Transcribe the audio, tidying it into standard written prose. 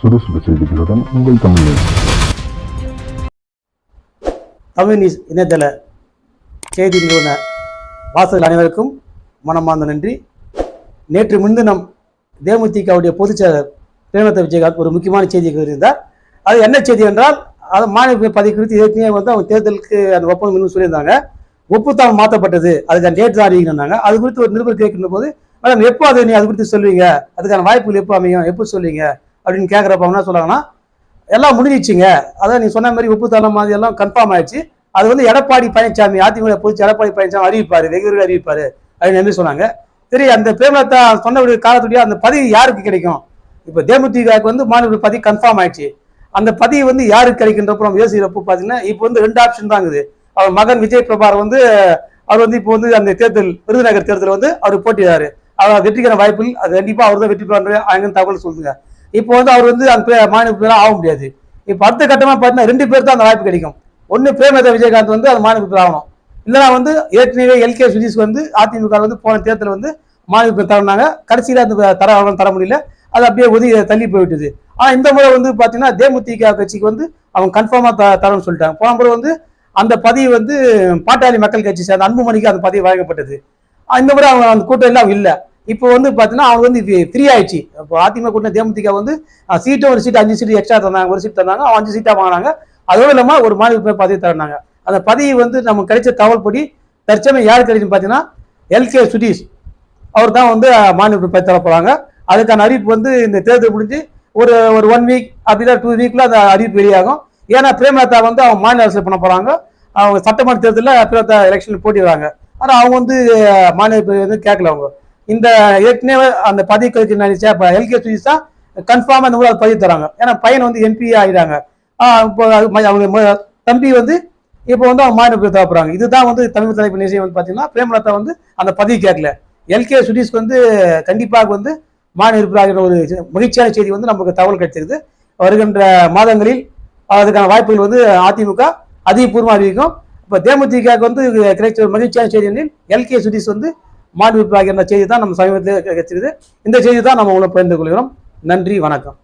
சுடு சுடு செய்திகளுடன் உங்கள் தமிழ் நியூஸ். தமிழ் நியூஸ் இணையதள செய்தி நிறுவன வாசகர்கள் அனைவருக்கும் மனமார்ந்த நன்றி. நேற்று முன்தினம் தேமுதிகவுடைய பொதுச்செயலர் பிரேமலதா விஜயகாந்த் ஒரு முக்கியமான செய்தியை கூறியிருந்தார். அது என்ன செய்தி என்றால், அது மாநில பதவி குறித்து ஏற்கனவே அவங்க தேர்தலுக்கு அந்த ஒப்பந்தம் இன்னும் சொல்லியிருந்தாங்க. ஒப்புத்தாள் மாற்றப்பட்டது, அதுக்கான டேட் தான் அறிவிக்கிறாங்க. அது குறித்து ஒரு நிருபர் கேட்கின்ற போது, மேடம் எப்போ அதை அது குறித்து சொல்லுவீங்க, அதுக்கான வாய்ப்புகள் எப்போ அமையும், எப்போ சொல்லுவீங்க அப்படின்னு கேட்குறப்ப என்ன சொல்றாங்கன்னா, எல்லாம் முடிஞ்சிச்சுங்க, அதான் நீ சொன்ன மாதிரி ஒப்புத்தாளம் மாதிரி எல்லாம் கன்ஃபார்ம் ஆயிடுச்சு, அது வந்து எடப்பாடி பழனிசாமி அதிமுக பொதுச்சு எடப்பாடி பழனிசாமி அறிவிப்பாரு, வெகு விரைவில் அறிவிப்பாரு அப்படின்னு சொன்னாங்க. சரி, அந்த பிரேமலதா சொன்ன காலத்துடைய அந்த பதவி யாருக்கு கிடைக்கும்? இப்போ தேமுதிகவுக்கு வந்து மாநில பதவி கன்ஃபார்ம் ஆயிடுச்சு. அந்த பதவி வந்து யாருக்கு கிடைக்கின்றப்போ நம்ம யோசிக்கிறப்போ பார்த்தீங்கன்னா, இப்போ வந்து 2 ஆப்ஷன் தான் இருக்குது. அவர் மகன் விஜய் பிரபார் வந்து அவர் வந்து இப்போ வந்து அந்த தேர்தல் விருதுநகர் தேர்தல் வந்து அவர் போட்டியாரு, அவர் வெற்றிக்கான வாய்ப்பில் அது கண்டிப்பாக அவர் தான் வெற்றி பெற அங்கே தகவல் சொல்லுங்க. இப்போ வந்து அவர் வந்து அந்த மாநில பேராக ஆக முடியாது. இப்போ அடுத்த கட்டமாக பார்த்தீங்கன்னா 2 பேர் தான் அந்த வாய்ப்பு கிடைக்கும். ஒன்று பிரேமலதா விஜயகாந்த் வந்து அந்த மாநில பேர் ஆகணும், இல்லைனா வந்து ஏற்கனவே எல்கே சுதீஷ் வந்து அதிமுக வந்து போன தேர்தல் வந்து மாநில பேர் தரனாங்க, கடைசியில் அந்த தர முடியல, அது அப்படியே ஒதுக்கி தள்ளி போய்விட்டது. ஆனால் இந்த முறை வந்து பார்த்தீங்கன்னா தேமுதிக கட்சிக்கு வந்து அவங்க கன்ஃபார்மாக தரணும்னு சொல்லிட்டாங்க. போன முறை வந்து அந்த பதவி வந்து பாட்டாளி மக்கள் கட்சி சேர்ந்த அன்புமணிக்கு அந்த பதவி வழங்கப்பட்டது. இந்த முறை அவங்க அந்த கூட்டத்தில் அவங்க இல்லை. இப்போ வந்து பார்த்தீங்கன்னா அவங்க வந்து ஃப்ரீ ஆயிடுச்சு. இப்போ அதிமுக கூட்டம் தேமுதிக வந்து சீட்டு ஒரு சீட்டு 5 சீட்டு எக்ஸ்ட்ரா தந்தாங்க, ஒரு சீட் தந்தாங்க, 5 சீட்டாக வாங்கினாங்க. அதோடு இல்லாமல் ஒரு மாநில பதவி தரனாங்க. அந்த பதவி வந்து நமக்கு கிடைச்ச தகவல் படி தற்சமயம் யார் கிடைக்குன்னு பார்த்தீங்கன்னா எல்கே சுதீஷ் அவர் தான் வந்து மாநில பதவி தர போகிறாங்க. அதுக்கான அறிவிப்பு வந்து இந்த தேர்தல் முடிஞ்சு ஒரு 1 வீக் அப்படின்னா 2 வீக்ல அந்த அறிவிப்பு வெளியாகும். ஏன்னா பிரேமலதா வந்து அவங்க மாநில அரசியல் பண்ண போறாங்க, அவங்க சட்டமன்ற தேர்தலில் பிரேமலதா எலெக்ஷன் போட்டிடுறாங்க. ஆனால் அவங்க வந்து மாநில வந்து கேட்கல. அவங்க இந்த ஏற்கனவே அந்த பதவி நினைச்சா இப்போ எல்கே சுதீஷ் தான் கன்ஃபார்மாக அந்த ஊரில் பதவி தராங்க. ஏன்னா பையன் வந்து எம்பி ஆகிட்டாங்க. இப்போ அவங்க தம்பி வந்து இப்போ வந்து அவங்க மாநில பதவி தேவைப்படுறாங்க. இதுதான் வந்து தமிழ் தலைப்பு நிச்சயம் வந்து பார்த்தீங்கன்னா பிரேமலதா வந்து அந்த பதவி கேட்கல. எல்கே சுதீஷ்க்கு வந்து கண்டிப்பாக வந்து மாநில உறுப்பினராகிற ஒரு மகிழ்ச்சியான செய்தி வந்து நமக்கு தகவல் கிடைச்சிருக்குது. வருகின்ற மாதங்களில் அதுக்கான வாய்ப்புகள் வந்து அதிமுக அதிகபூர்வமாக அறிவிக்கும். இப்போ தேமுதிகவுக்கு வந்து கிடைச்ச ஒரு மகிழ்ச்சியான செய்தி எனில் எல்கே சுதீஷ் வந்து மாநில உறுப்பினராகிற செய்தி தான் நம்ம சமீபத்தில் கிடைச்சிருக்குது. இந்த செய்தி தான் நம்ம உங்களை பகிர்ந்து கொள்கிறோம். நன்றி, வணக்கம்.